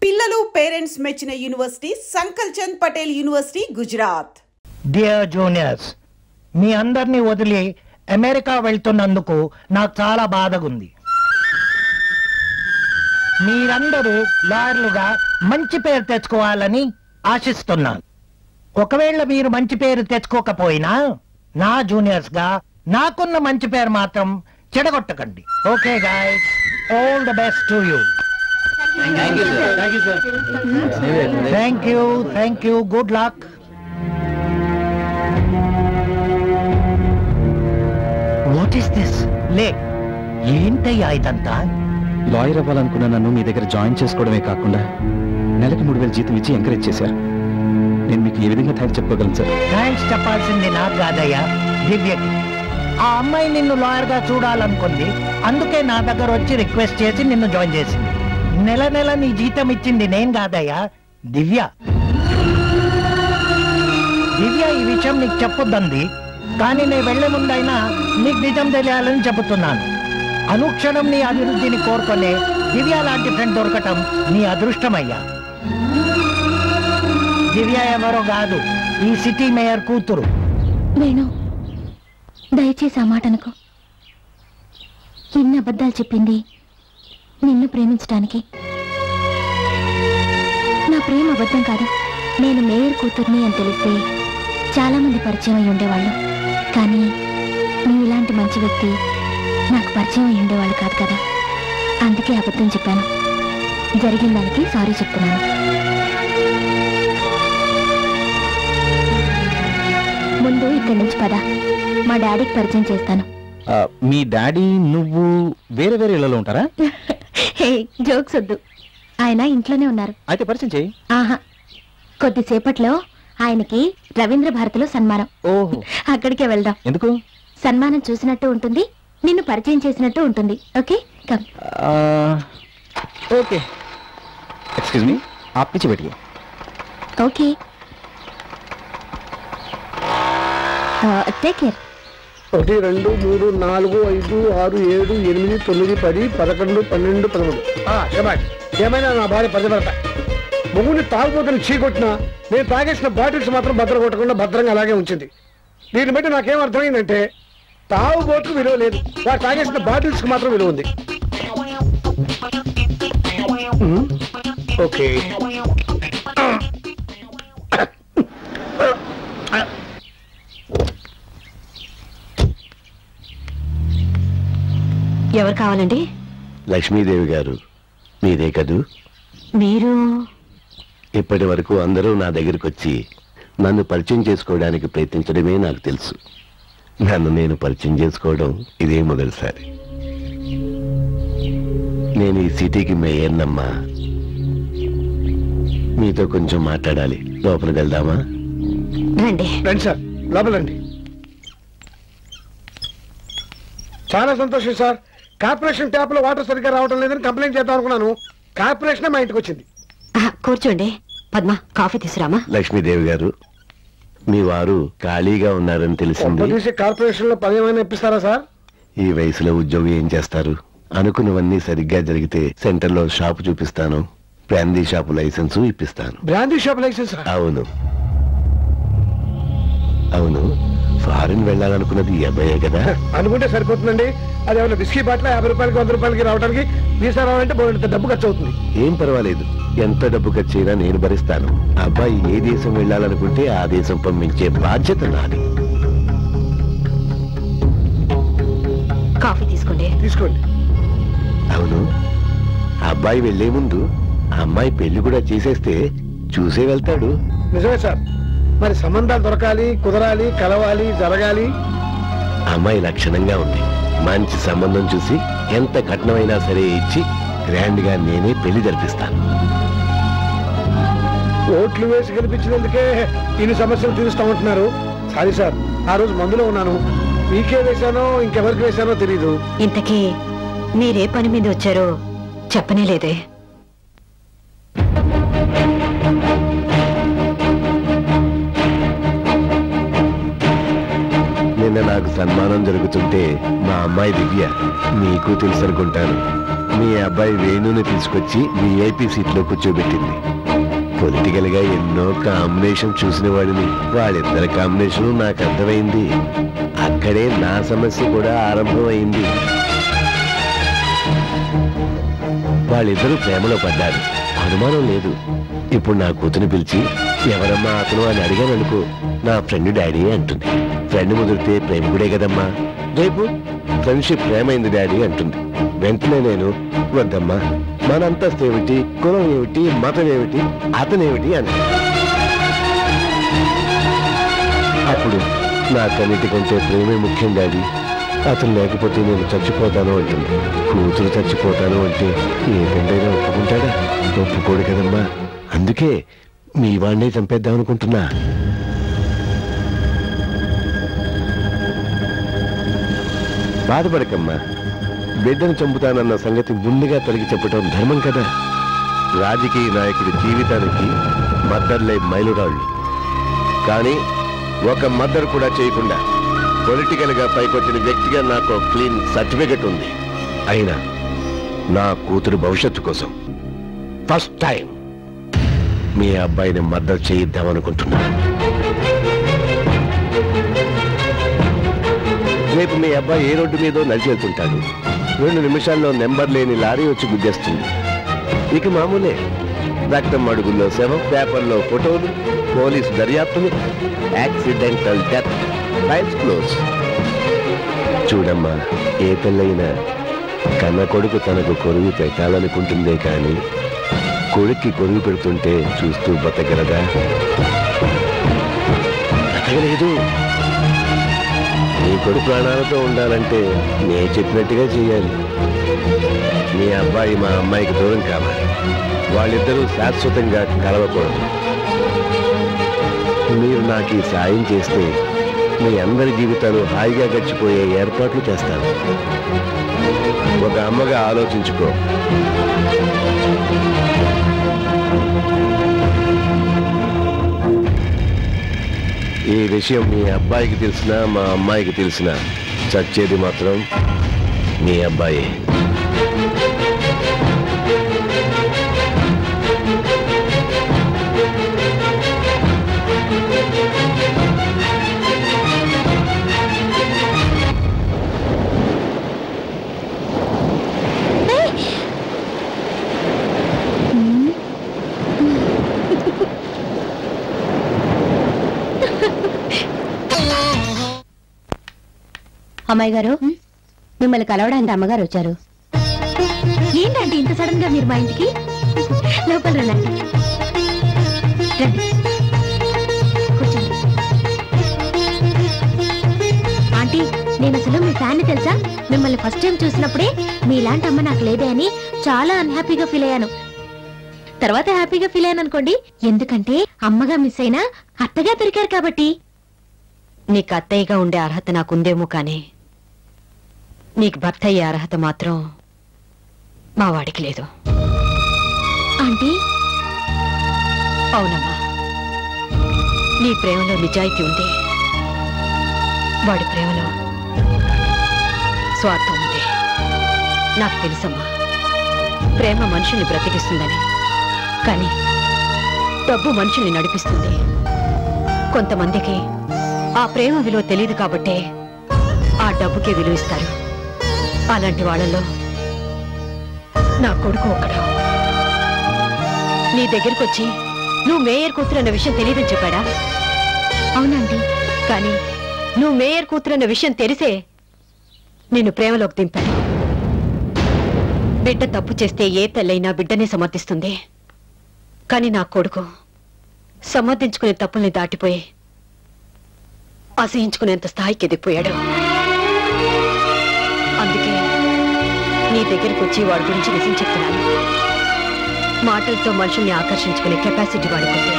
పిల్లలు పేరెంట్స్ మెచ్చిన university Sankalchand Patel university Gujarat. Dear juniors, మీ అందరినీ వదిలి అమెరికా వెళ్తున్నందుకు నాకు చాలా బాధగా ఉంది. మీరందరూ లాయర్లుగా మంచి పేరు తెచ్చుకోవాలని ఆశిస్తున్నాను. ఒకవేళ మీరు మంచి పేరు తెచ్చుకోకపోయినా నా జూనియర్స్ గా నాకున్న మంచి పేరు మాత్రం చెడగొట్టకండి. Okay guys, all the best to you. Thank you, good luck. What is this? లే, ఏంటయ్యా ఇదంతా? లాయర్ అవ్వాలనుకున్న నన్ను మీ దగ్గర జాయిన్ చేసుకోవడమే కాకుండా నెలకు 3,000 జీతం ఇచ్చి ఎంకరేజ్ చేశారు. నేను మీకు ఏ విధంగా థ్యాంక్స్ చెప్పుకోగలను సార్? థ్యాంక్స్ చెప్పాల్సింది నాకు కాదయ్యా, దివ్యకి. ఆ అమ్మాయి నిన్ను లాయర్ గా చూడాలనుకుంది, అందుకే నా దగ్గర వచ్చి రిక్వెస్ట్ చేసి నిన్ను జాయిన్ చేసింది. నెల నెల నీ జీతం ఇచ్చింది నేను కాదయ్యా, దివ్య. దివ్య ఈ విషయం నీకు చెప్పొద్దంది, కానీ నేను వెళ్లే ముందైనా నీకు నిజం తెలియాలని చెబుతున్నాను. అనుక్షణం నీ అభివృద్ధిని కోరుకునే దివ్య లాంటి ఫ్రెండ్ దొరకటం నీ అదృష్టమయ్యా. దివ్య ఎవరో కాదు, ఈ సిటీ మేయర్ కూతురు. నేను దయచేసి ఆ మాట అనుకో. ఎన్ని అబద్ధాలు చెప్పింది నిన్ను ప్రేమించడానికి. నా ప్రేమ అబద్ధం కాదు. నేను మేయర్ కూతుర్ని అని తెలిస్తే చాలా మంది పరిచయం అయి ఉండేవాళ్ళు, కానీ నువ్వు ఇలాంటి మంచి వ్యక్తి నాకు పరిచయం అయి ఉండేవాళ్ళు కాదు కదా. అందుకే అబద్ధం చెప్పాను. జరిగిన దానికి సారీ చెప్తున్నాను. ముందు ఇక్కడి నుంచి పద, మా డాడీకి పరిచయం చేస్తాను. మీ డాడీ నువ్వు వేరే వేరే ఇళ్లలో ఉంటారా? హే, జోక్స్ వద్దు. ఆయన ఇంట్లోనే ఉన్నారు. అయితే పరిచయం చేయి. ఆహా, కొద్దిసేపట్లో ఆయనకి రవీంద్ర భారతిలో సన్మానం. ఓహో, అక్కడికే వెళ్దాం. ఎందుకు? సన్మానం చూసినట్టు ఉంటుంది, నిన్ను పరిచయం చేసినట్టు ఉంటుంది. Okay, come. Okay, excuse me, आप पीछे बैठिए. Okay, take care. 1 2 3 4 5 6 7 8 9 10 11 12 13. ఏమైనా నా భార్య పదభరత మొగుడిని తాగుబోతుని చీకొట్టినా నేను తాగేసిన బాటిల్స్ మాత్రం భద్ర కొట్టకుండా భద్రంగా అలాగే ఉంచింది. దీన్ని బట్టి నాకేం అర్థమైందంటే తాగుబోతుకు విలువ లేదు, వాడు తాగేసిన బాటిల్స్ కి మాత్రం విలువ ఉంది. ఓకే, ఎవరు కావాలండి? లక్ష్మీదేవి గారు మీరే కదూ? మీరు ఇప్పటి వరకు అందరూ నా దగ్గరికి వచ్చి నన్ను పరిచయం చేసుకోవడానికి ప్రయత్నించడమే నాకు తెలుసు. నన్ను నేను పరిచయం చేసుకోవడం ఇదే మొదటిసారి. నేను ఈ సిటీకి మేయర్నమ్మా. మీతో కొంచెం మాట్లాడాలి. లోపలికి వెళ్దామా? రండి. రండి సార్, లోపలండి. చాలా సంతోషం సార్. కార్పొరేషన్ ట్యాప్ లో వాటర్ సరిగ్గా రావడం లేదని కంప్లైంట్ చేద్దాం అనుకున్నాను. కార్పొరేషన్ మా ఇంటికి వచ్చింది. కూర్చోండి. పద్మ, కాఫీ తీసుకురామా? లక్ష్మీదేవి గారు, మీ వారు ఖాళీగా ఉన్నారని తెలిసింది. కార్పొరేషన్ లో పని ఏమైనా ఇప్పిస్తారా సార్? ఈ వయసులో ఉద్యోగం ఏం చేస్తారు? అనుకున్నవన్నీ సరిగ్గా జరిగితే సెంటర్ లో షాపు చూపిస్తాను, బ్రాందీ షాపు లైసెన్స్ ఇప్పిస్తాను. Brandy shop licence? అవును అవును. ఫారిన్ వెళ్ళాలనుకున్నది ఈ అబ్బాయే కదా? అనుకుంటే సరిపోతుందండి. అది ఏమైనా విస్కీ బాటిల్ 50 రూపాయలకి 100 రూపాయలకి రావడానికి వీసా రావాలంటే బోలెడంత డబ్బు ఖర్చు అవుతుంది. ఏం పర్వాలేదు, ఎంత డబ్బు ఖర్చైనా నేను భరిస్తాను. అబ్బాయి ఏ దేశం వెళ్ళాలనుకుంటే ఆ దేశం పంపించే బాధ్యత నాది. కాఫీ తీసుకోండి. తీసుకోండి. అవును, అబ్బాయి వెళ్లే ముందు ఆ అమ్మాయి పెళ్లి కూడా చేసేస్తే చూసే వెళ్తాడు. నిజమే సార్. మరి సంబంధాలు దొరకాలి, కుదరాలి, కలవాలి, జరగాలి. అమ్మాయి లక్షణంగా ఉంది. మంచి సంబంధం చూసి ఎంత కట్నమైనా సరే ఇచ్చి గ్రాండ్ గా నేనే పెళ్లి జరిపిస్తాను. ఓట్లు వేసి కనిపించినందుకే ఇన్ని సమస్యలు తీరుస్తామంటున్నారు. సారీ సార్, ఆ రోజు మందులో ఉన్నాను. మీకే వేశానో ఇంకెవరికి వేశానో తెలీదు. ఇంతకీ మీరే పని మీద వచ్చారో చెప్పనే లేదే. నిన్న నాకు సన్మానం జరుగుతుంటే మా అమ్మాయి దివ్య, మీకు తెలుసు అనుకుంటాను, మీ అబ్బాయి వేణుని తీసుకొచ్చి VIP సీట్లో కూర్చోబెట్టింది. పొలిటికల్ గా ఎన్నో కాంబినేషన్ చూసిన వాడిని. వాళ్ళిద్దరి కాంబినేషన్ నాకు అర్థమైంది. అక్కడే నా సమస్య కూడా ఆరంభమైంది. వాళ్ళిద్దరూ ప్రేమలో పడ్డారు, అనుమానం లేదు. ఇప్పుడు నా కూతురు పిలిచి ఎవరమ్మా అతను అని అడిగాను అనుకో, నా ఫ్రెండ్ డాడీ అంటుంది. ఫ్రెండ్ ముదిరితే ప్రేమికుడే కదమ్మా, రేపు ఫ్రెండ్షిప్ ప్రేమైంది డాడీ అంటుంది. వెంటనే నేను వద్దమ్మా, మన అంతస్తు ఏమిటి, కులం ఏమిటి, మతం ఏమిటి, అతనేమిటి అంటే అప్పుడు నాకన్నిటికంటే ప్రేమే ముఖ్యం డాడీ, అతను లేకపోతే నేను చచ్చిపోతాను అంటుంది. కూతురు చచ్చిపోతాను అంటే ఏ తండ్రైనా ఒప్పుకుంటాడా? ఒప్పుకోడు కదమ్మా. అందుకే మీ వాడినే చంపేద్దాం అనుకుంటున్నా. బాధపడకమ్మా, బిడ్డను చంపుతానన్న సంగతి ముందుగా తొలగి చెప్పటం ధర్మం కదా. రాజకీయ నాయకుడి జీవితానికి మద్దర్లే మైలురాళ్ళు. కానీ ఒక మద్దరు కూడా చేయకుండా పొలిటికల్ గా పైకొచ్చిన వ్యక్తిగా నాకు క్లీన్ సర్టిఫికెట్ ఉంది. అయినా నా కూతురు భవిష్యత్తు కోసం ఫస్ట్ టైం మీ అబ్బాయిని మద్దతు చేయిద్దామనుకుంటున్నా. రేపు మీ అబ్బాయి ఏ రోడ్డు మీదో నడిచి వెళ్తుంటాడు. 2 నిమిషాల్లో నెంబర్ లేని లారీ వచ్చి గుద్దేస్తుంది. ఇక మామూలే, రక్తం అడుగుల్లో శవం, పేపర్లో ఫోటోలు, పోలీసు దర్యాప్తులు, యాక్సిడెంటల్ డెత్, ఫైల్స్ క్లోజ్. చూడమ్మా, ఏ పెళ్ళైనా కన్న కొడుకు తనకు కొరువు పెట్టాలనుకుంటుందే కానీ కొడుక్కి కొరువు పెడుతుంటే చూస్తూ బతకగలదా? బతకలేదు. నీ కొడుకు ప్రాణాలతో ఉండాలంటే నే చెప్పినట్టుగా చేయాలి. మీ అబ్బాయి మా అమ్మాయికి దూరం కావాలి. వాళ్ళిద్దరూ శాశ్వతంగా కలవకూడదు. మీరు నాకు ఈ సాయం చేస్తే మీ అందరి జీవితాలు హాయిగా గడిచిపోయే ఏర్పాట్లు చేస్తాను. ఒక అమ్మగా ఆలోచించుకో. ఈ విషయం మీ అబ్బాయికి తెలిసినా మా అమ్మాయికి తెలిసినా చచ్చేది మాత్రం మీ అబ్బాయి. అమ్మాయి గారు, మిమ్మల్ని కలవడానికి అమ్మగారు వచ్చారు. ఏంటంటే ఇంత సడన్ గా మీరు మా ఇంటికి? లోపల రండి. కూర్చోండి. ఆంటీ, నేను అసలు మీ ఫ్యాన్ తెలుసా? మిమ్మల్ని ఫస్ట్ టైం చూసినప్పుడే మీలాంటి అమ్మ నాకు లేదే అని చాలా అన్హ్యాపీగా ఫీల్ అయ్యాను. తర్వాత హ్యాపీగా ఫీల్ అయ్యాను అనుకోండి. ఎందుకంటే అమ్మగా మిస్ అయినా అత్తగా దొరికారు కాబట్టి. నీకు అత్తయ్యగా ఉండే అర్హత నాకుందేమో కానీ నీకు భర్త అయ్యే అర్హత మాత్రం మా వాడికి లేదు. ఆంటీ, అవునమ్మా, నీ ప్రేమలో నిజాయితీ ఉంది, వాడి ప్రేమలో స్వార్థం ఉంది. నాకు తెలుసమ్మా, ప్రేమ మనుషుల్ని బ్రతికిస్తుందని, కానీ డబ్బు మనుషుల్ని నడిపిస్తుంది. కొంతమందికి ఆ ప్రేమ విలువ తెలియదు కాబట్టే ఆ డబ్బుకే విలువ ఇస్తారు. అలాంటి వాళ్ళలో నా కొడుకు ఒకడు. నీ దగ్గరికి వచ్చి నువ్వు మేయర్ కూతురు అన్న విషయం తెలియదని చెప్పాడా? అవునండి. కానీ నువ్వు మేయర్ కూతురు అన్న విషయం తెలిసే నిన్ను ప్రేమలోకి దింపాడు. బిడ్డ తప్పు చేస్తే ఏ తల్లైనా బిడ్డనే సమర్థిస్తుంది. కానీ నా కొడుకు సమర్థించుకునే తప్పుల్ని దాటిపోయి అసహించుకునేంత స్థాయికి ఎదిగిపోయాడు. అందుకే నీ దగ్గరికి వచ్చి వాడి గురించి నిజం చెప్తున్నాను. మాటలతో మనుషుల్ని ఆకర్షించుకునే కెపాసిటీ వాడుకుంది.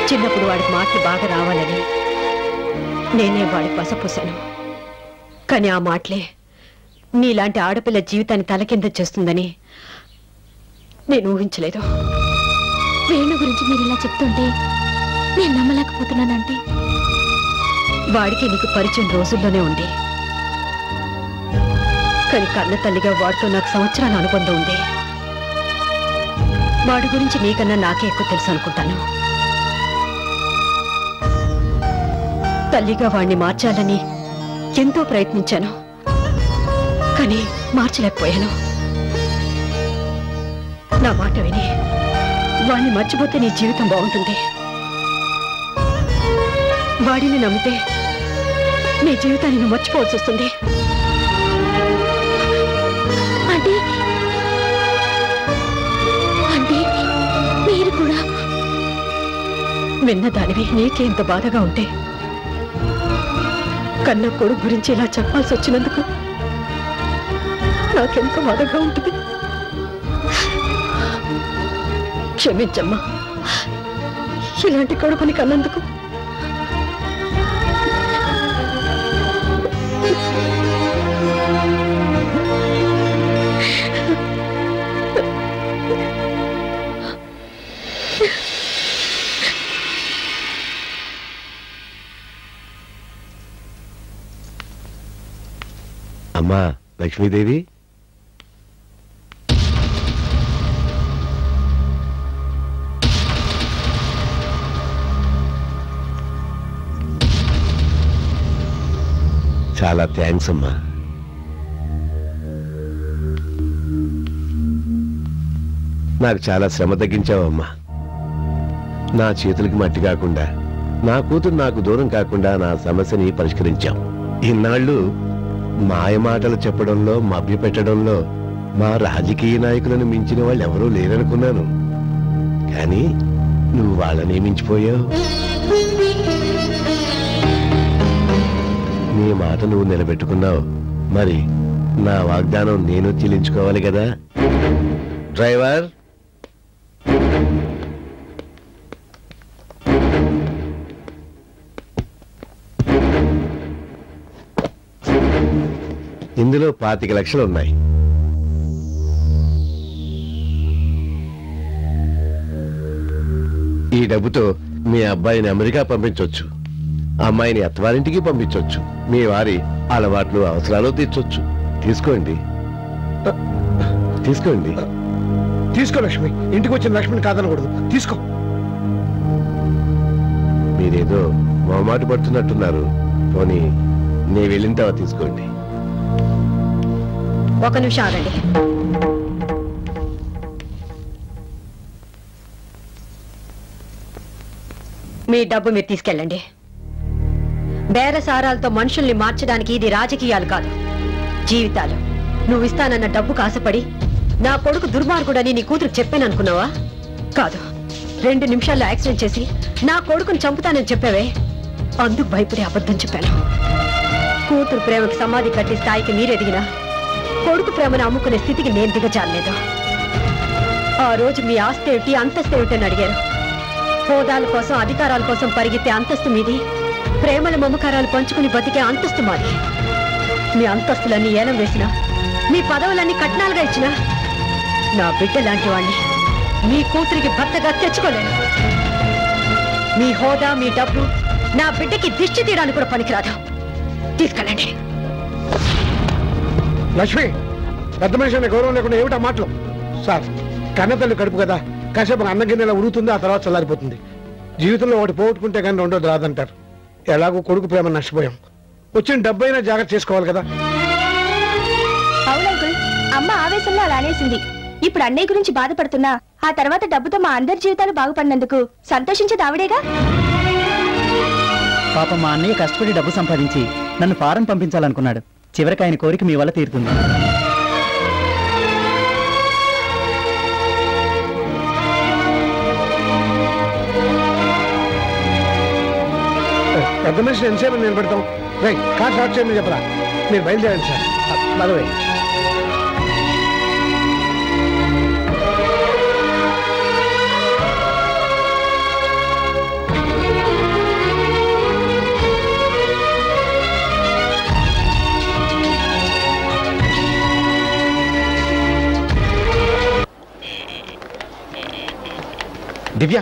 చిన్నప్పుడు వాడికి మాటలు బాగా రావాలని నేనే వాడికి పసపోసాను. కానీ ఆ మాటలే నీలాంటి ఆడపిల్ల జీవితాన్ని తలకింద చేస్తుందని నేను ఊహించలేదు. వేణు గురించి మీరు ఇలా చెప్తుంటే నేను నమ్మలేకపోతున్నానంటే. వాడికి నీకు పరిచయం రోజుల్లోనే ఉంది. కానీ కన్న తల్లిగా వాడితో నాకు సంవత్సరాల అనుబంధం ఉంది. వాడి గురించి నీకన్నా నాకే ఎక్కువ తెలుసు అనుకుంటాను. తల్లిగా వాణ్ణి మార్చాలని ఎంతో ప్రయత్నించాను, కానీ మార్చలేకపోయాను. నా మాట విని వాణ్ణి మర్చిపోతే నీ జీవితం బాగుంటుంది. వాడిని నమ్మితే నీ జీవితాన్ని నువ్వు మర్చిపోవాల్సి వస్తుంది. అంటే అంటే మీరు కూడా విన్నదానివి నీకే ఎంత బాధగా ఉంటే కన్న కొడుకు గురించి ఇలా చెప్పాల్సి వచ్చినందుకు నాకెంత బాధగా ఉంటుంది. క్షమించమ్మా, ఇలాంటి కొడుకుని కన్నందుకు. అమ్మా లక్ష్మీదేవి, చాలా థ్యాంక్స్ అమ్మా. నాకు చాలా శ్రమ తగ్గించావమ్మా. నా చేతులకి మట్టి కాకుండా, నా కూతురు నాకు దూరం కాకుండా నా సమస్యని పరిష్కరించాం. ఇన్నాళ్ళు మాయ మాటలు చెప్పడంలో, మభ్యపెట్టడంలో మా రాజకీయ నాయకులను మించిన వాళ్ళు ఎవరూ లేరనుకున్నాను. కానీ నువ్వు వాళ్ళని మించిపోయావు. నీ మాట నువ్వు నిలబెట్టుకున్నావు. మరి నా వాగ్దానం నేను చెల్లించుకోవాలి కదా. డ్రైవర్, ఇందులో 25 లక్షలు ఉన్నాయి. ఈ డబ్బుతో మీ అబ్బాయిని అమెరికా పంపించవచ్చు, అమ్మాయిని అత్తవారింటికి పంపించవచ్చు, మీ వారి అలవాట్లు అవసరాలు తీర్చొచ్చు. తీసుకోండి, తీసుకోండి. తీసుకో లక్ష్మి, ఇంటికి వచ్చిన లక్ష్మిని కాదనకూడదు. తీసుకో. మీరేదో మొహమాట పడుతున్నట్టున్నారు. పోనీ నీ వెళ్ళిన తర్వాత తీసుకోండి. ఒక నిమిషం ఆగండి. మీ డబ్బు మీరు తీసుకెళ్ళండి. బేరసారాలతో మనుషుల్ని మార్చడానికి ఇది రాజకీయాలు కాదు, జీవితాలు. నువ్వు ఇస్తానన్న డబ్బుకు ఆశపడి నా కొడుకు దుర్మార్గుడని నీ కూతురు చెప్పాననుకున్నావా? కాదు. 2 నిమిషాల్లో యాక్సిడెంట్ చేసి నా కొడుకుని చంపుతానని చెప్పావే, అందుకు భయపడి అబద్ధం చెప్పాను. కూతురు ప్రేమకి సమాధి కట్టి స్థాయికి మీరెదిగినా కొడుకు ప్రేమను అమ్ముకునే స్థితికి నేను దిగజాలేదు. ఆ రోజు మీ ఆస్తి ఏమిటి, అంతస్తు ఏమిటని అడిగారు. హోదాల కోసం, అధికారాల కోసం పరిగెత్తే అంతస్తు మీది, ప్రేమల మమకారాలు పంచుకుని బతికే అంతస్తు మాది. మీ అంతస్తులన్నీ ఏలం వేసినా, మీ పదవులన్నీ కట్నాలుగా ఇచ్చినా నా బిడ్డ లాంటి వాణ్ణి మీ కూతురికి భర్తగా తెచ్చుకోలేను. మీ హోదా, మీ డబ్బు నా బిడ్డకి దిష్టి తీయడానికి కూడా పనికిరాదు. తీసుకెళ్ళండి. లక్ష్మి, పెద్ద మనిషి అనే గౌరవం లేకుండా ఏమిటా మాటలు? సార్, కన్నతల్లి కడుపు కదా, కాసేపు అన్నం గిన్నెలా ఉరుగుతుంది, ఆ తర్వాత చల్లారిపోతుంది. జీవితంలో ఒకటి పోగొట్టుకుంటే కానీ రెండోది రాదంటారు. ఎలాగో కొడుకు ప్రేమ నష్టపోయాం. వచ్చిన డబ్బైనా జాగ్రత్త చేసుకోవాలి కదా. అవునంకుల్, అమ్మ ఆవేశంలో అలా అనేసింది. ఇప్పుడు అన్నయ్య గురించి బాధపడుతున్నా ఆ తర్వాత డబ్బుతో మా అందరి జీవితాలు బాగుపడినందుకు సంతోషించేది ఆవిడేగా. పాపం మా అన్నయ్య కష్టపడి డబ్బు సంపాదించి నన్ను ఫారెన్ పంపించాలనుకున్నాడు. చివరికి ఆయన కోరిక మీ వల్ల తీరుతుంది. పెద్ద మనిషిని ఎంతసేపు నిలబెడతాం? కార్ స్టార్ట్ చేయమని చెప్పరా. మీరు బయలుదేరండి సార్. బలవే దివ్య,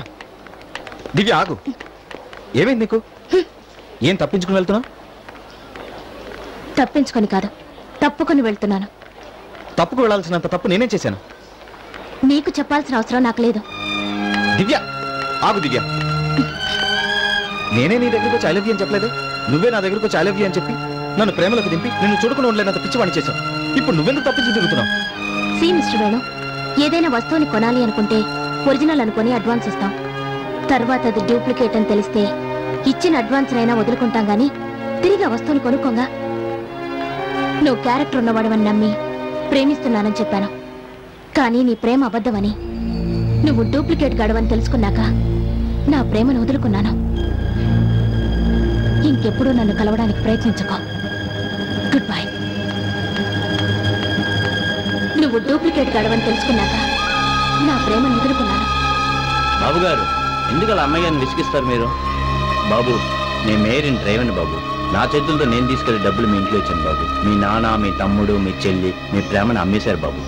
దివ్య ఆగు. ఏమైంది నీకు? ఏం తప్పించుకుని వెళ్తున్నావు? తప్పించుకొని కాదు, తప్పుకొని వెళ్తున్నాను. తప్పుకు వెళ్ళాల్సినంత తప్పు నేనే చేశాను. నీకు చెప్పాల్సిన అవసరం నాకు లేదు. దివ్య, ఆగు దివ్య. నేనే నీ దగ్గరకు వచ్చి ఐ లవ్ యూ అని చెప్పలేదు. నువ్వే నా దగ్గరకు వచ్చి ఐ లవ్ యూ అని చెప్పి నన్ను ప్రేమలకు దింపి నిన్ను చూడుకుని ఉండలేనంత పిచ్చివాణి చేశావు. ఇప్పుడు నువ్వెందుకు తప్పించి తిరుగుతున్నావు? సి మిస్టర్ వేణు, ఏదైనా వస్తువుని కొనాలి అనుకుంటే ఒరిజినల్ అనుకుని అడ్వాన్స్ ఇస్తాం. తర్వాత అది డూప్లికేట్ అని తెలిస్తే ఇచ్చిన అడ్వాన్స్ అయినా వదులుకుంటాం గానీ తిరిగి ఆ వస్తువుని కొనుక్కోగా. నువ్వు క్యారెక్టర్ ఉన్నవాడవని నమ్మి ప్రేమిస్తున్నానని చెప్పాను. కానీ నీ ప్రేమ అబద్ధమని, నువ్వు డూప్లికేట్ గాడవని తెలుసుకున్నాక నా ప్రేమను వదులుకున్నాను. ఇంకెప్పుడు నన్ను కలవడానికి ప్రయత్నించుకో. Good bye. నువ్వు డూప్లికేట్ గాడవని తెలుసుకున్నాక నా ప్రేమను వదులుకున్నాను. బాబు గారు, ఎందుకు అలా అమ్మాయి గారిని విసిగిస్తారు మీరు? బాబు, నేను మేరీని డ్రైవర్ని బాబు. నా చేతులతో నేను తీసుకెళ్లి డబ్బులు మీ ఇంట్లో ఇచ్చాను బాబు. మీ నాన్న, మీ తమ్ముడు, మీ చెల్లి మీ ప్రేమను అమ్మేశారు బాబు.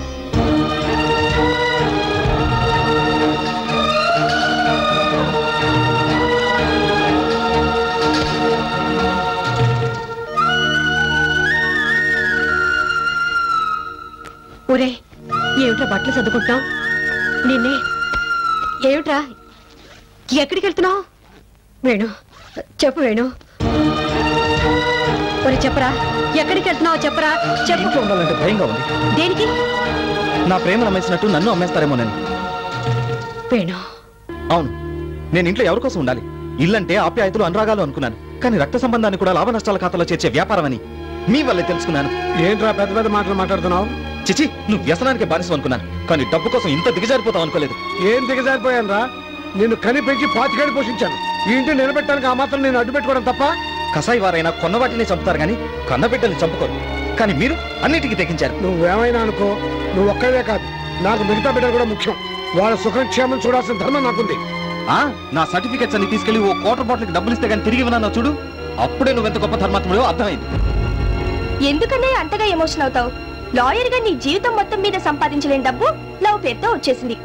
ఒరే, ఏమిట్రా బట్టలు చదువుకుంటున్నావు? నిన్నే ఏమిట్రా, ఎక్కడికి వెళ్తున్నావు? వేణు, చెప్పు వేణు. ఒరే చెప్పరా, ఎక్కడికి వెళ్తున్నావు? చెప్పరా, చెప్పు. ఇంట్లో ఉండాలంటే భయంగా ఉంది. దేనికి? నా ప్రేమను అమ్మేసినట్టు నన్ను అమ్మేస్తారేమోనని. వేణు, అవును, నేను ఇంట్లో ఎవరి కోసం ఉండాలి? ఇల్లంటే ఆప్యాయతలు, అనురాగాలు అనుకున్నాను. కానీ రక్త సంబంధాన్ని కూడా లాభ నష్టాల ఖాతాలో చేర్చే వ్యాపారం అని మీ వల్లే తెలుసుకున్నాను. ఏంట్రా పెద్ద పెద్ద మాటలు మాట్లాడుతున్నావు? చిచి, నువ్వు వ్యసనానికి బానిసం అనుకున్నాను. కానీ డబ్బు కోసం ఇంత దిగజారిపోతావు అనుకోలేదు. ఏం దిగజారిపోయాను రా? నిన్ను కని పెంచి 25 ఏళ్ళు పోషించాను. ఈ ఇంటిని నిలబెట్టడానికి ఆ మాత్రం నేను అడ్డు పెట్టుకోవడం తప్ప? కసాయి వారైనా కొన్నవాటిని చంపుతారు కానీ కన్నబిడ్డల్ని చంపుకోరు. కానీ మీరు అన్నిటికీ తెగించారు. నువ్వేమైనా అనుకో, నువ్వు ఒక్కడే కాదు, నాకు మిగతా బిడ్డలు కూడా ముఖ్యం. వాళ్ళ సుఖక్షేమం చూడాల్సిన ధర్మం నాకుంది. నా సర్టిఫికెట్స్ అన్ని తీసుకెళ్లి ఓ క్వార్టర్ బాటిల్కి డబ్బులు ఇస్తే కానీ తిరిగి ఇవ్వనన్నా చూడు, అప్పుడే నువ్వెంత గొప్ప ధర్మాత్ముడో అర్థమైంది. ఎందుకనే అంతగా ఎమోషన్ అవుతావు? లాయర్ గా నీ జీవితం మొత్తం మీద సంపాదించలేని డబ్బు లవ్ పేరుతో వచ్చేసింది.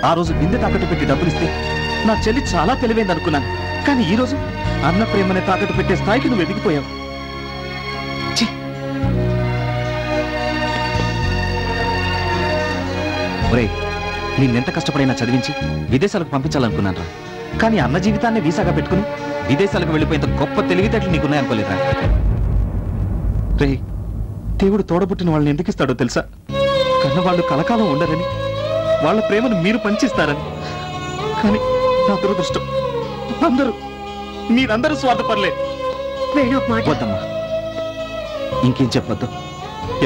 ఆ రోజు బిందె తాకట్టు పెట్టి డబ్బులు ఇస్తే నా చెల్లి చాలా తెలివైంది అనుకున్నాను. కానీ ఈ రోజు అన్న ప్రేమనే తాకట్టు పెట్టే స్థాయికి నువ్వు ఎదిగిపోయావు. ఒరే, నిన్నెంత కష్టపడైనా చదివించి విదేశాలకు పంపించాలనుకున్నాను రా. కానీ అన్న జీవితాన్ని వీసాగా పెట్టుకుని విదేశాలకు వెళ్ళిపోయేంత గొప్ప తెలివితేటలు నీకున్నాయనుకోలేదురా. రే, దేవుడు తోడబుట్టిన వాళ్ళని ఎందుకు ఇస్తాడో తెలుసా? కన్నవాళ్ళు కలకాలం ఉండరని, వాళ్ళ ప్రేమను మీరు పంచిస్తారని. కానీ నా దురదృష్టం, మీరందరూ స్వార్థపడలేదు. వద్దమ్మా, ఇంకేం చెప్పొద్దు.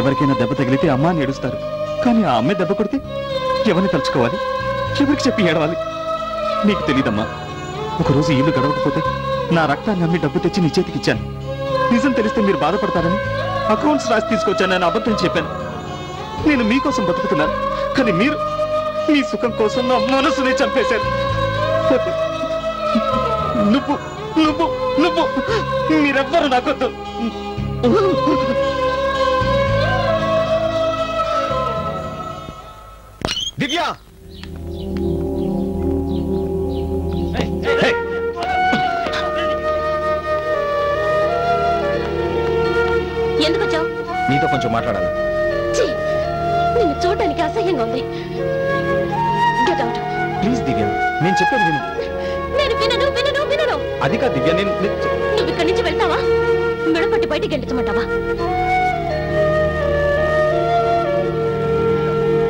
ఎవరికైనా దెబ్బ తగిలితే అమ్మా అని ఏడుస్తారు. కానీ ఆ అమ్మాయి దెబ్బ కొడితే ఎవరిని తలుచుకోవాలి, ఎవరికి చెప్పి ఏడవాలి? నీకు తెలీదమ్మా. ఒకరోజు ఇల్లు గడవకపోతే నా రక్తాన్ని అమ్మి డబ్బు తెచ్చి నీ చేతికిచ్చాను. నిజం తెలిస్తే మీరు బాధపడతారని అకౌంట్స్ రాసి తీసుకొచ్చానని అబద్ధం చెప్పాను. నేను మీకోసం బతుకుతున్నాను, కానీ మీరు మీ సుఖం కోసం నా మనసునే చంపేశారు. నువ్వు నువ్వు నువ్వు మీరెవ్వరు నాకొద్దు. దివ్య, ఎందుకు వచ్చావు? నీతో కొంచెం మాట్లాడాలి. నిన్ను చూడడానికి అసహ్యంగా ఉంది. Get out. ప్లీజ్ దివ్య, నేను చెప్పేది విను. నేను వినను వినను వినను. అది కాదు దివ్య, నువ్వు ఇక్కడి నుంచి వెళ్తావా? మెడపట్టి బయటికి గెంటించమంటావా?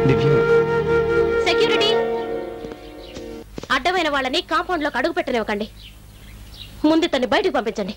దివ్య, సెక్యూరిటీ, అడ్డమైన వాళ్ళని కాంపౌండ్ లోకి అడుగు పెట్టనివ్వకండి. ముందు తన్ని బయటకు పంపించండి.